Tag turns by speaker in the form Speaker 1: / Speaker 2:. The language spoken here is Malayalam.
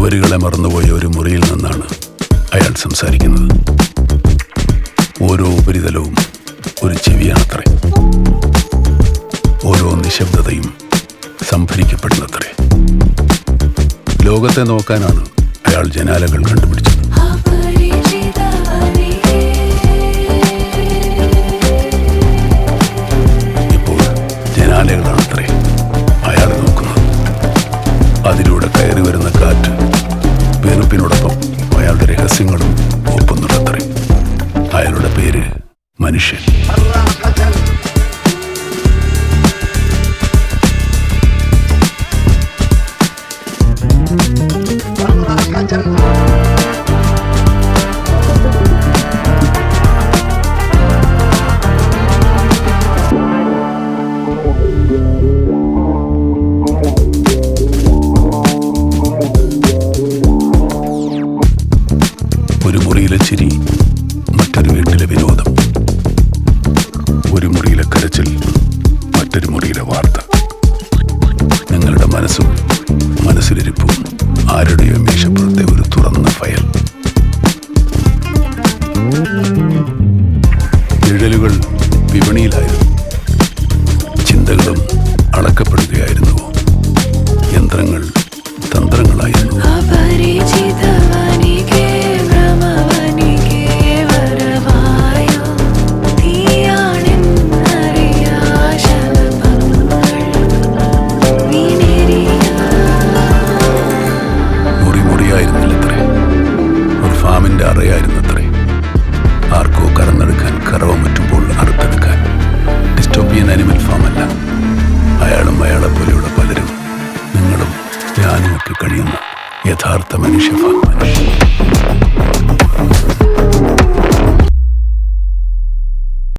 Speaker 1: ചുവരുകളെ മറന്നുപോയ ഒരു മുറിയിൽ നിന്നാണ് അയാൾ സംസാരിക്കുന്നത്. ഓരോ ഉപരിതലവും ഒരു ചെവിയാണത്രേ. ഓരോ നിശബ്ദതയും സംഭരിക്കപ്പെടുന്നത്രേ. ലോകത്തെ നോക്കാനാണ് അയാൾ ജനാലകൾ കണ്ടുപിടിച്ചത്. ഇപ്പോൾ ജനാലകളാണത്രേ അയാൾ നോക്കുന്നത്. അതിലൂടെ കയറി വരുന്ന കാറ്റ് വെറുപ്പിനോടൊപ്പം അയാളുടെ രഹസ്യങ്ങളും ഒപ്പുന്നുണ്ടത്രേ. അയാളുടെ പേര് മനുഷ്യൻ. ഒരു മുറിയിലെ ചിരി, മറ്റൊരു വീട്ടിലെ വിനോദം. ഒരു മുറിയിലെ കരച്ചിൽ, മറ്റൊരു മുറിയിലെ വാർത്ത. നിങ്ങളുടെ മനസ്സും മനസ്സിലിരിപ്പും ആരുടെയോ മേശപ്പുറത്തെ ഒരു തുറന്ന ഫയൽ. നിഴലുകൾ വിപണിയിലായിരുന്നു. ചിന്തകളും അളക്കപ്പെടുകയായിരുന്നു. യന്ത്രങ്ങൾ തന്ത്രങ്ങളായിരുന്നു. ഫാമിന്റെ അറയായിരുന്നത്രേ. ആർക്കോ കറന്നെടുക്കാൻ, കറവ മറ്റുമ്പോൾ അറുത്തെടുക്കാൻ. ഡിസ്റ്റോപ്പിയൻ അനിമൽ ഫാം അല്ല. അയാളും അയാളെ പോലെയുള്ള പലരും, നിങ്ങളും ഞാനും ഒക്കെ കഴിയുന്ന യഥാർത്ഥ മനുഷ്യ ഫാം.